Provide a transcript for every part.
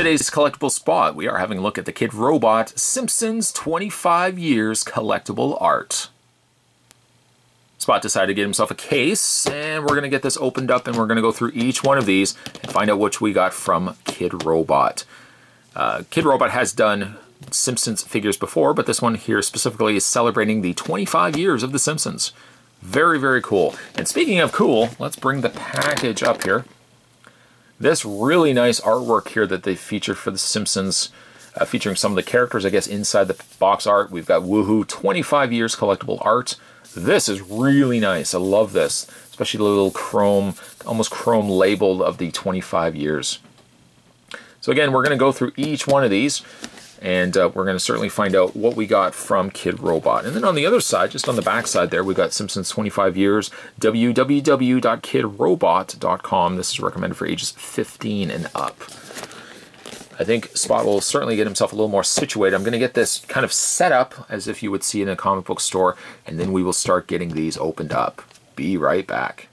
today's collectible spot, we are having a look at the Kidrobot Simpsons 25 Years Collectible Art. Spot decided to get himself a case, and we're going to get this opened up, and we're going to go through each one of these and find out which we got from Kidrobot. Kidrobot has done Simpsons figures before, but this one here specifically is celebrating the 25 years of The Simpsons. Very, very cool. And speaking of cool, let's bring the package up here. This really nice artwork here that they featured for The Simpsons, featuring some of the characters, I guess, inside the box art. We've got Woohoo 25 Years Collectible Art. This is really nice. I love this, especially the little chrome, almost chrome label of the 25 years. So again, we're going to go through each one of these, and we're going to certainly find out what we got from Kidrobot. And then on the other side, just on the back side there, we got Simpsons 25 Years, www.kidrobot.com. This is recommended for ages 15 and up. I think Spot will certainly get himself a little more situated. I'm going to get this kind of set up as if you would see in a comic book store, and then we will start getting these opened up. Be right back.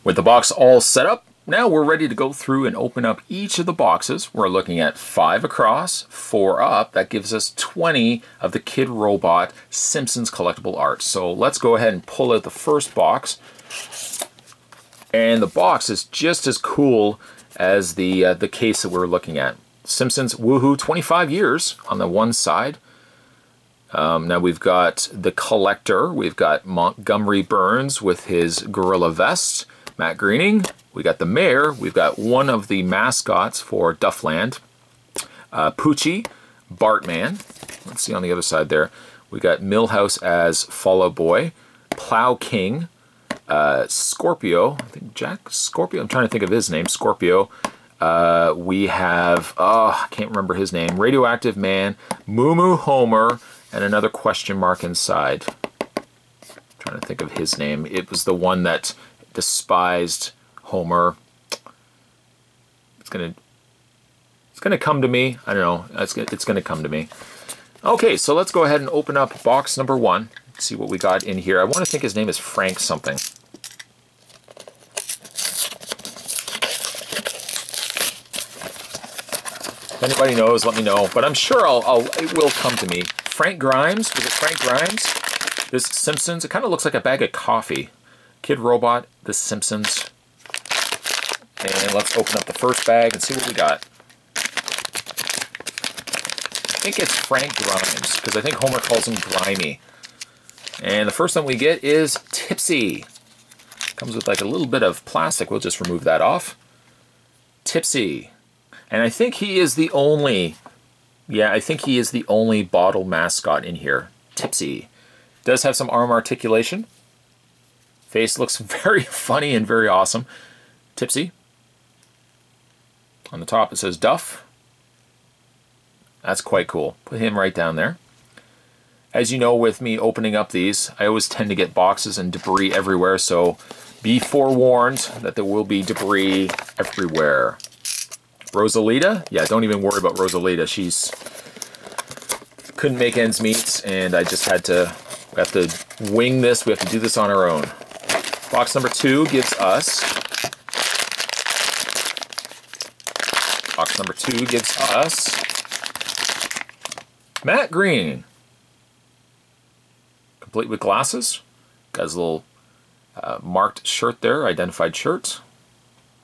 With the box all set up, now we're ready to go through and open up each of the boxes. We're looking at 5 across, 4 up. That gives us 20 of the Kidrobot Simpsons collectible art. So let's go ahead and pull out the first box. And the box is just as cool as the case that we're looking at. Simpsons Woohoo 25 Years on the one side. Now we've got the collector. We've got Montgomery Burns with his gorilla vest. Matt Groening. We got the mayor. We've got one of the mascots for Duffland. Poochie, Bartman. Let's see on the other side there. We got Milhouse as Fall Out Boy. Plough King. Scorpio. I think Jack Scorpio. I'm trying to think of his name. Scorpio. We have, I can't remember his name. Radioactive Man. Lulu Homer. And another question mark inside. I'm trying to think of his name. It was the one that despised Homer. It's gonna come to me. I don't know. It's gonna come to me. Okay, so let's go ahead and open up box number 1. See what we got in here. I want to think his name is Frank something. If anybody knows, let me know. But I'm sure it will come to me. Frank Grimes. Was it Frank Grimes? This Simpsons. It kind of looks like a bag of coffee. Kidrobot, The Simpsons. And let's open up the first bag and see what we got. I think it's Frank Grimes, because I think Homer calls him Grimy. And the first one we get is Tipsy. Comes with like a little bit of plastic. We'll just remove that off. Tipsy. And I think he is the only, I think he is the only bottle mascot in here. Tipsy. Does have some arm articulation. Face looks very funny and very awesome. Tipsy. On the top it says Duff. That's quite cool. Put him right down there. As you know, with me opening up these, I always tend to get boxes and debris everywhere, so be forewarned that there will be debris everywhere. Rosalita? Yeah, don't even worry about Rosalita. She's couldn't make ends meet, and I just had to, we have to wing this. We have to do this on our own. Box number 2 gives us, Matt Groening. Complete with glasses. Got his little marked shirt there, identified shirt.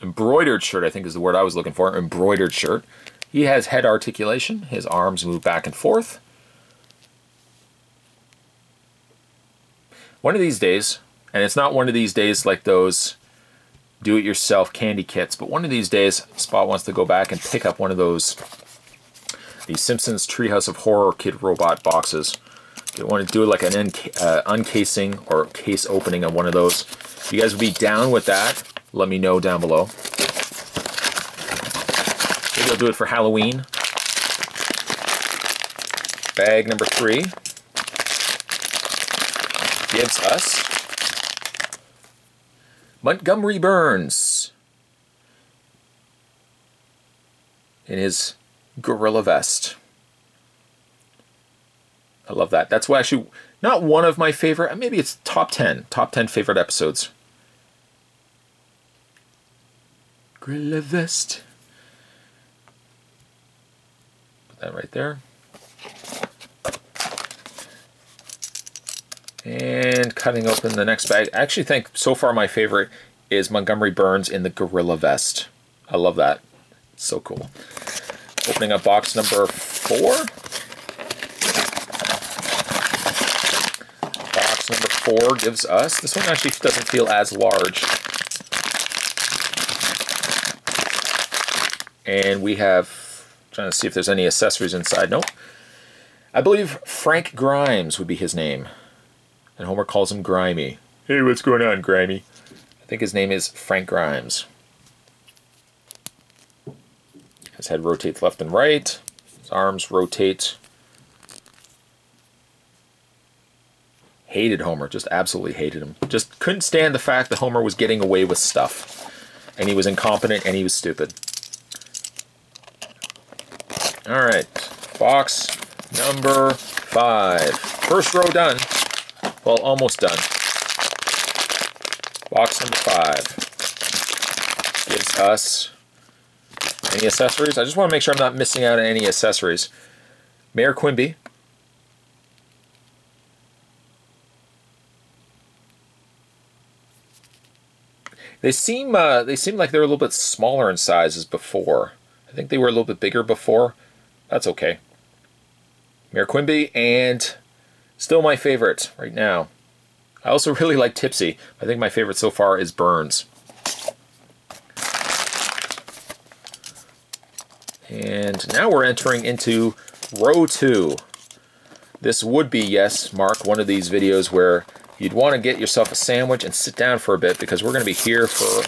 Embroidered shirt, I think is the word I was looking for. Embroidered shirt. He has head articulation. His arms move back and forth. One of these days, and it's not one of these days like those do-it-yourself candy kits, but one of these days, Spot wants to go back and pick up one of those, the Simpsons Treehouse of Horror Kidrobot boxes. You want to do like an uncasing or case opening of one of those. If you guys would be down with that, let me know down below. Maybe I'll do it for Halloween. Bag number 3 gives us Montgomery Burns in his gorilla vest. I love that. That's why actually not one of my favorite, maybe it's top 10 favorite episodes. Gorilla vest. that right there. And cutting open the next bag. I actually think so far my favorite is Montgomery Burns in the Gorilla Vest. I love that. It's so cool. Opening up box number 4. Box number 4 gives us, this one actually doesn't feel as large. And we have, trying to see if there's any accessories inside. Nope. I believe Frank Grimes would be his name. And Homer calls him Grimy. Hey, what's going on, Grimy? I think his name is Frank Grimes. His head rotates left and right. His arms rotate. Hated Homer. Just absolutely hated him. Just couldn't stand the fact that Homer was getting away with stuff. And he was incompetent and he was stupid. Alright. Box number 5. First row done. Well, almost done. Box number 5 gives us any accessories. I just want to make sure I'm not missing out on any accessories. Mayor Quimby. They seem like they're a little bit smaller in size as before. I think they were a little bit bigger before. That's okay. Mayor Quimby, and still my favorite right now. I also really like Tipsy. I think my favorite so far is Burns. And now we're entering into row 2. This would be, yes, Mark, one of these videos where you'd want to get yourself a sandwich and sit down for a bit, because we're going to be here for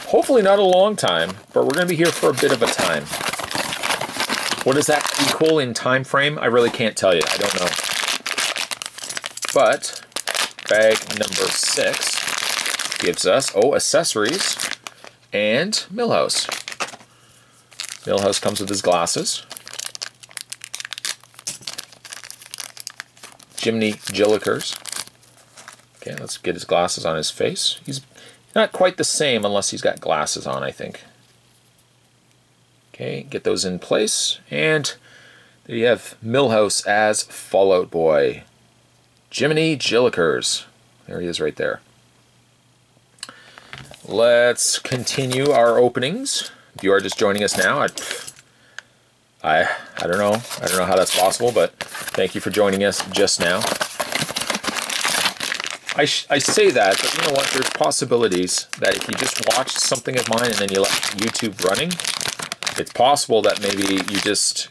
hopefully not a long time, but we're going to be here for a bit of a time. What does that equal in time frame? I really can't tell you. I don't know. But bag number 6 gives us, accessories and Milhouse. Milhouse comes with his glasses. Jiminy Jillikers. Okay, let's get his glasses on his face. He's not quite the same unless he's got glasses on, I think. Okay, get those in place. And there you have Milhouse as Fallout Boy. Jiminy Jillikers. There he is right there. Let's continue our openings. If you are just joining us now, I don't know. I don't know how that's possible, but thank you for joining us just now. I say that, but you know what? There's possibilities that if you just watch something of mine and then you left YouTube running, it's possible that maybe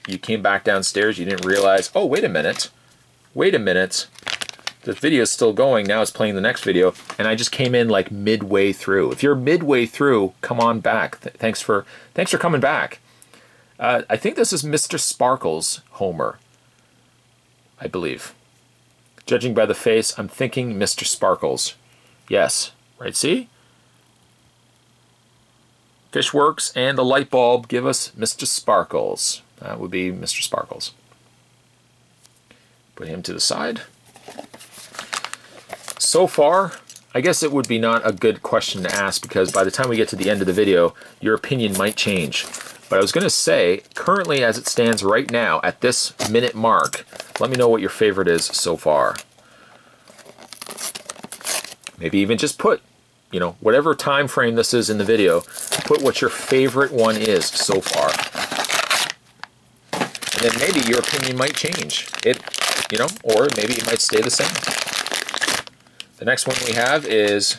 you came back downstairs, you didn't realize, oh, wait a minute. The video's still going, now it's playing the next video, and I just came in like midway through. If you're midway through, come on back. Thanks for coming back. I think this is Mr. Sparkles Homer, I believe. Judging by the face, I'm thinking Mr. Sparkles. Yes, right, see? Fishworks and the light bulb give us Mr. Sparkles. That would be Mr. Sparkles. Put him to the side. So far, I guess it would be not a good question to ask, because by the time we get to the end of the video, your opinion might change. But I was going to say, currently as it stands right now, at this minute mark, let me know what your favorite is so far. Maybe even just put, you know, whatever time frame this is in the video, put what your favorite one is so far. And then maybe your opinion might change. You know, or maybe it might stay the same. The next one we have is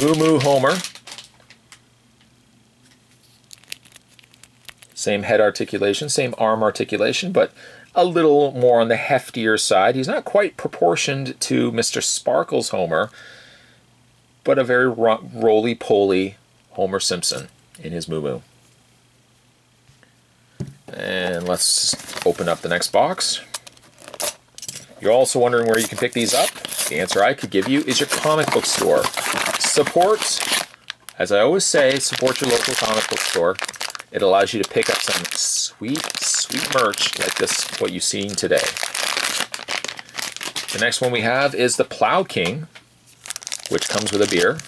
Moo Homer. Same head articulation, same arm articulation, but a little more on the heftier side. He's not quite proportioned to Mr. Sparkles Homer, but a very roly-poly Homer Simpson in his Moo. And let's open up the next box. You're also wondering where you can pick these up? The answer I could give you is your comic book store. Support, as I always say, support your local comic book store. It allows you to pick up some sweet, sweet merch like this, what you've seen today. The next one we have is the Plough King, which comes with a beer.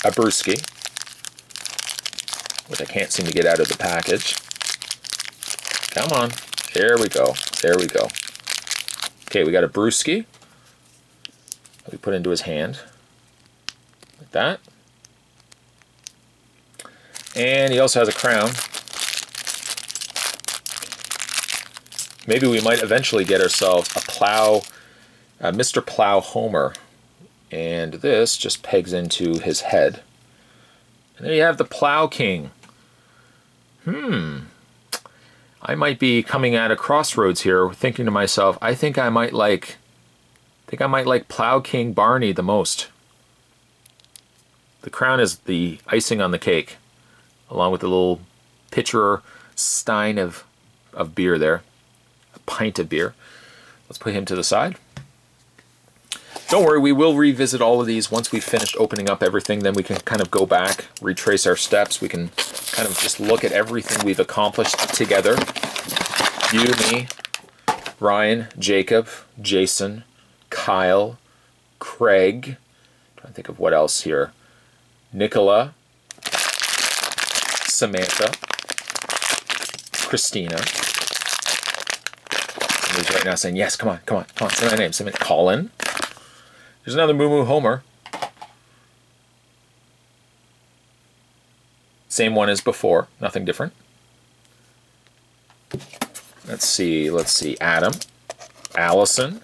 A brewski. which I can't seem to get out of the package. Come on. There we go. There we go. Okay, we got a brewski. We put into his hand. Like that. And he also has a crown. Maybe we might eventually get ourselves a Plough, Mr. Plough Homer. And this just pegs into his head. And there you have the Plough King. I might be coming at a crossroads here, thinking to myself, I think I might like Plough King Barney the most. The crown is the icing on the cake, along with the little pitcher stein of beer there, a pint of beer. Let's put him to the side. Don't worry, we will revisit all of these once we've finished opening up everything. Then we can kind of go back, retrace our steps. We can kind of just look at everything we've accomplished together. You, me, Ryan, Jacob, Jason, Kyle, Craig. I'm trying to think of what else here. Nicola, Samantha, Christina. Somebody's right now saying, yes, come on, come on, come on, say my name. Say my name. Colin. There's another Moo Homer. Same one as before, nothing different. Let's see, Adam, Allison.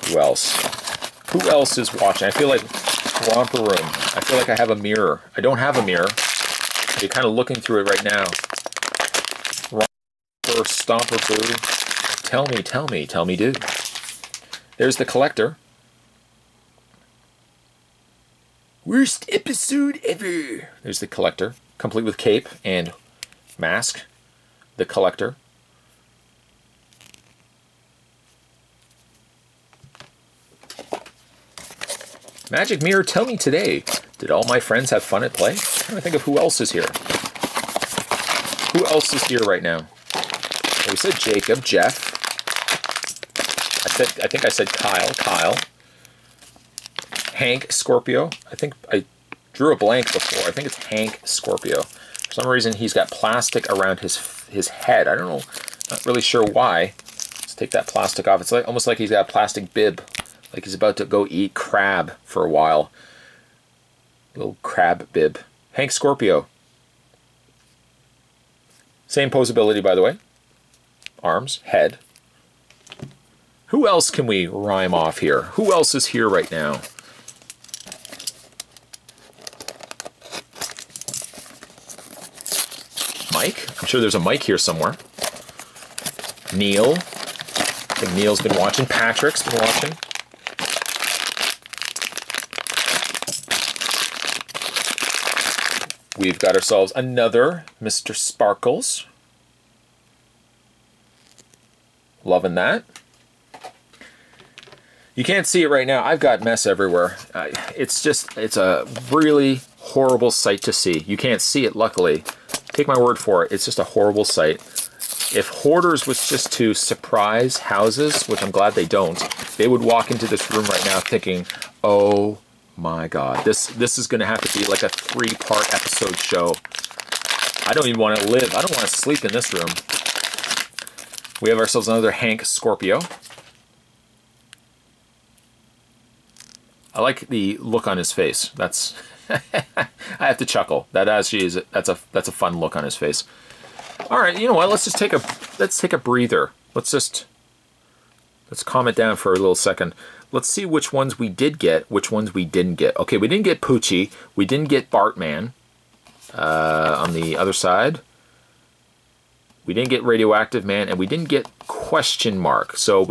Who else? Who else is watching? I feel like Romper Room. I feel like I have a mirror. I don't have a mirror. You're kind of looking through it right now. Romper, Stomper Boo. Tell me, dude. There's the collector. Worst episode ever. There's the collector, complete with cape and mask. The collector. Magic Mirror, tell me today, did all my friends have fun at play? I'm trying to think of who else is here. Who else is here right now? Well, we said Jacob, Jeff. I think I said Kyle. Hank, Scorpio. I think I drew a blank before. I think it's Hank, Scorpio. For some reason, he's got plastic around his head. I don't know. Not really sure why. Let's take that plastic off. It's like almost like he's got a plastic bib. Like he's about to go eat crab for a while. Little crab bib. Hank, Scorpio. Same posability, by the way. Arms, head. Who else can we rhyme off here? Who else is here right now? Mike. I'm sure there's a Mike here somewhere. Neil. I think Neil's been watching. Patrick's been watching. We've got ourselves another Mr. Sparkles. Loving that. You can't see it right now. I've got mess everywhere. It's a really horrible sight to see. You can't see it, luckily. Take my word for it. It's just a horrible sight. If Hoarders was just to surprise houses, which I'm glad they don't, they would walk into this room right now thinking, oh my God, this is going to have to be like a 3-part episode show. I don't even want to live. I don't want to sleep in this room. We have ourselves another Hank Scorpio. I like the look on his face. That's I have to chuckle. That actually is that's a fun look on his face. All right, you know what? Let's take a breather. Let's calm it down for a little second. Let's see which ones we did get, which ones we didn't get. Okay, we didn't get Poochie. We didn't get Bartman. On the other side, we didn't get Radioactive Man, and we didn't get Question Mark. So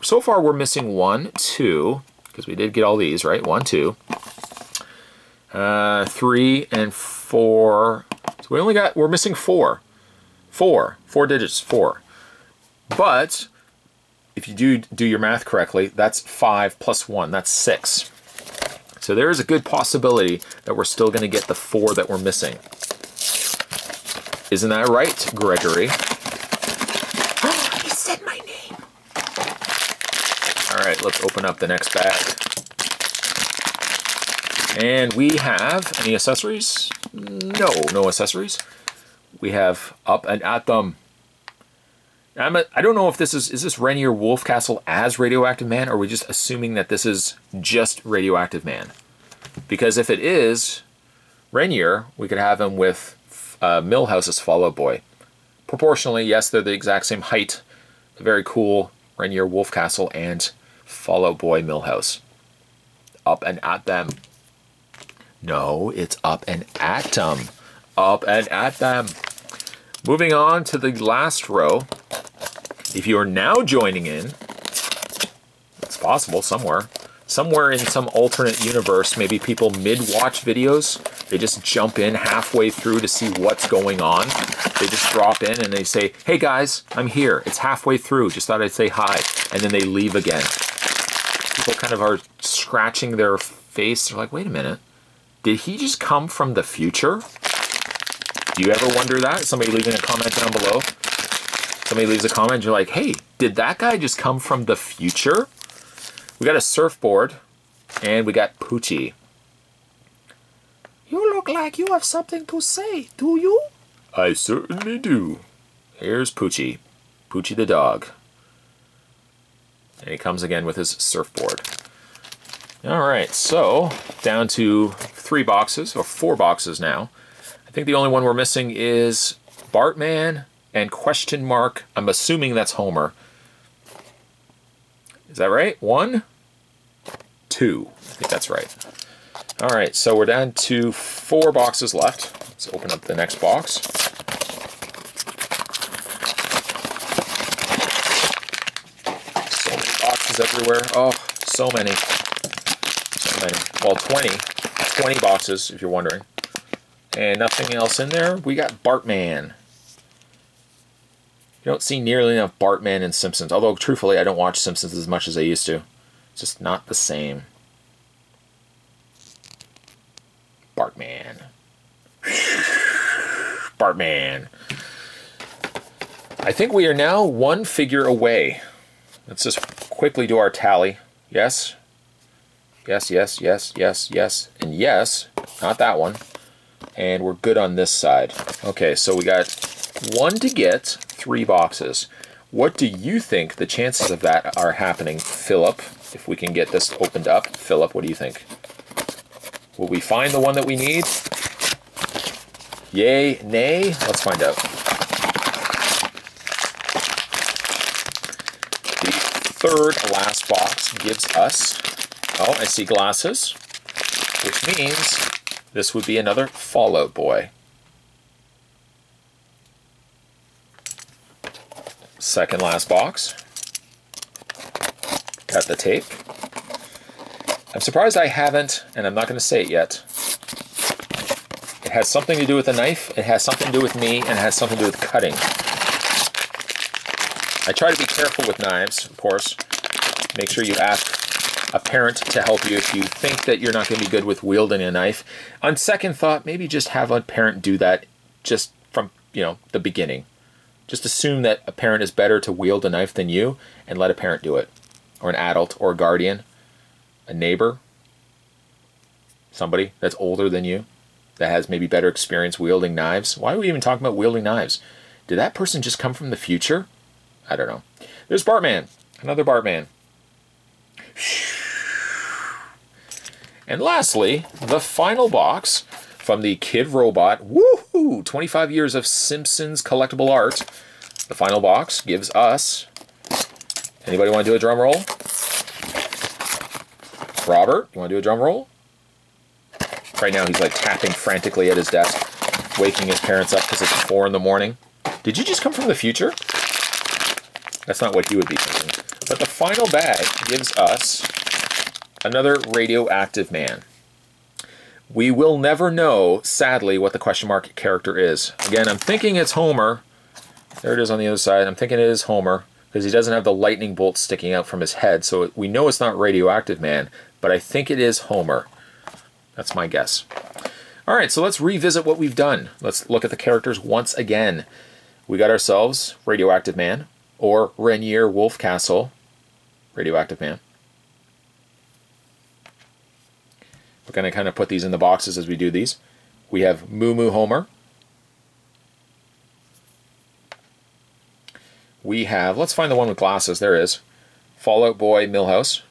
so far we're missing 1, 2, because we did get all these, right? 1, 2, 3, and 4. So we're missing 4. 4 digits, 4. But if you do your math correctly, that's 5 plus 1, that's 6. So there is a good possibility that we're still going to get the 4 that we're missing. Isn't that right, Gregory? He said my name. All right, let's open up the next bag. And we have any accessories? No, no accessories. We have Up and At Them. I don't know if this is this Rainier Wolfcastle as Radioactive Man, or are we just assuming that this is just Radioactive Man? Because if it is Rainier, we could have him with Millhouse's Fall Out Boy. Proportionally, yes, they're the exact same height. Very cool Rainier Wolfcastle and Fall Out Boy Millhouse. Up and At Them. No, it's Up and At Them. Up and At Them. Moving on to the last row. If you are now joining in, it's possible somewhere in some alternate universe, maybe people mid-watch videos, they just jump in halfway through to see what's going on. They just drop in and they say, hey guys, I'm here. It's halfway through. Just thought I'd say hi. And then they leave again. People kind of are scratching their face. They're like, wait a minute. Did he just come from the future? Do you ever wonder that? Somebody leaving a comment down below. Somebody leaves a comment, you're like, hey, did that guy just come from the future? We got a surfboard, and we got Poochie. You look like you have something to say, do you? I certainly do. Here's Poochie. Poochie the dog. And he comes again with his surfboard. Alright, so down to 3 boxes, or 4 boxes now. I think the only one we're missing is Bartman and question mark. I'm assuming that's Homer. Is that right? 1, 2. I think that's right. All right, so we're down to 4 boxes left. Let's open up the next box. So many boxes everywhere. Oh, so many. So many. Well, 20 boxes, if you're wondering. And nothing else in there. We got Bartman. You don't see nearly enough Bartman in Simpsons. Although, truthfully, I don't watch Simpsons as much as I used to. It's just not the same. Bartman. Bartman. I think we are now 1 figure away. Let's just quickly do our tally. Yes. Yes, yes, yes, yes, yes, and yes. Not that one. And we're good on this side. Okay, so we got 1 to get, 3 boxes. What do you think the chances of that are happening, Philip? If we can get this opened up. Philip, what do you think? Will we find the one that we need? Yay, nay? Let's find out. The 3rd last box gives us, oh, I see glasses, which means this would be another Fall Out Boy. 2nd last box. Got the tape. I'm surprised I haven't, and I'm not going to say it yet. It has something to do with the knife, it has something to do with me, and it has something to do with cutting. I try to be careful with knives, of course. Make sure you ask a parent to help you if you think that you're not going to be good with wielding a knife. On second thought, maybe just have a parent do that just from, the beginning. Just assume that a parent is better to wield a knife than you, and let a parent do it. Or an adult, or a guardian, a neighbor, somebody that's older than you, that has maybe better experience wielding knives. Why are we even talking about wielding knives? Did that person just come from the future? I don't know. There's Bartman. Another Bartman. And lastly, the final box from the Kidrobot. Woohoo! 25 years of Simpsons collectible art. The final box gives us... Anybody want to do a drum roll? Robert, you want to do a drum roll? Right now he's like tapping frantically at his desk, waking his parents up because it's 4 in the morning. Did you just come from the future? That's not what he would be thinking. But the final bag gives us another Radioactive Man. We will never know, sadly, what the question mark character is. Again, I'm thinking it's Homer. There it is on the other side. I'm thinking it is Homer, because he doesn't have the lightning bolt sticking out from his head, so we know it's not Radioactive Man, but I think it is Homer. That's my guess. Alright, so let's revisit what we've done. Let's look at the characters once again. We got ourselves Radioactive Man, or Rainier Wolfcastle, Radioactive Man. We're going to kind of put these in the boxes as we do these. We have Moo Homer. We have, let's find the one with glasses. There is Fallout Boy Milhouse.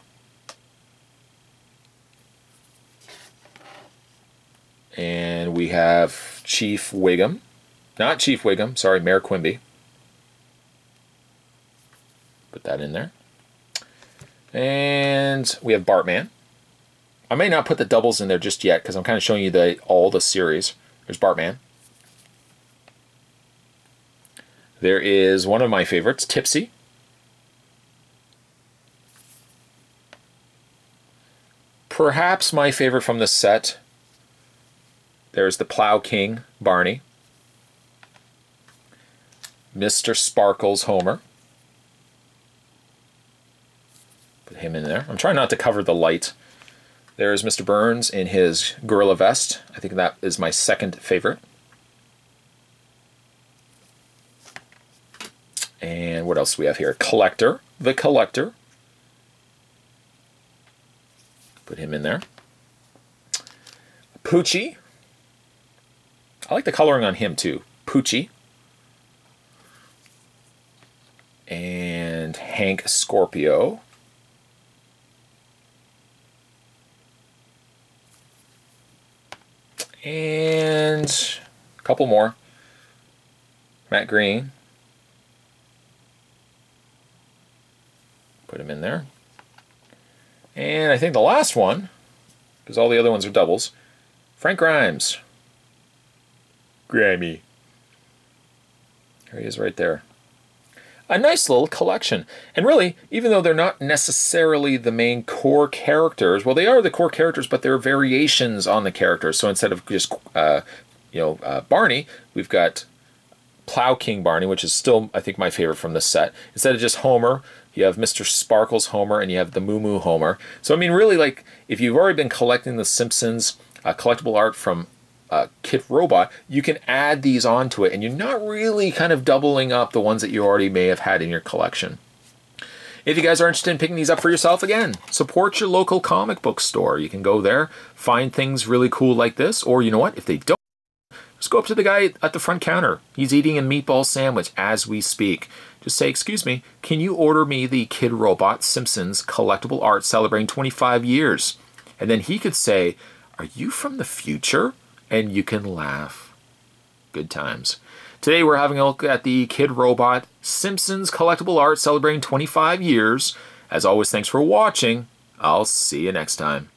And we have Chief Wiggum. Not Chief Wiggum, sorry, Mayor Quimby. Put that in there. And we have Bartman. I may not put the doubles in there just yet because I'm kind of showing you all the series. There's Bartman. There is one of my favorites, Tipsy. Perhaps my favorite from the set, there's the Plough King, Barney. Mr. Sparkles, Homer. Put him in there. I'm trying not to cover the light. There's Mr. Burns in his gorilla vest. I think that is my second favorite. And what else do we have here? Collector, the Collector. Put him in there. Poochie. I like the coloring on him too. Poochie. And Hank Scorpio. And a couple more. Matt Green. Put him in there. And I think the last one, because all the other ones are doubles, Frank Grimes. Grammy. There he is right there. A nice little collection. And really, even though they're not necessarily the main core characters, well, they are the core characters, but they're variations on the characters. So instead of just, Barney, we've got Plough King Barney, which is still, I think, my favorite from this set. Instead of just Homer, you have Mr. Sparkles Homer, and you have the Moo Homer. So, I mean, really, like, if you've already been collecting the Simpsons collectible art from Kidrobot, you can add these onto it, and you're not really kind of doubling up the ones that you already may have had in your collection. If you guys are interested in picking these up for yourself, again, support your local comic book store. You can go there, find things really cool like this, or you know what, if they don't, just go up to the guy at the front counter. He's eating a meatball sandwich as we speak. Just say, excuse me, can you order me the Kidrobot Simpsons collectible art celebrating 25 years? And then he could say, are you from the future? And you can laugh. Good times. Today we're having a look at the Kidrobot Simpsons collectible art celebrating 25 years. As always, thanks for watching. I'll see you next time.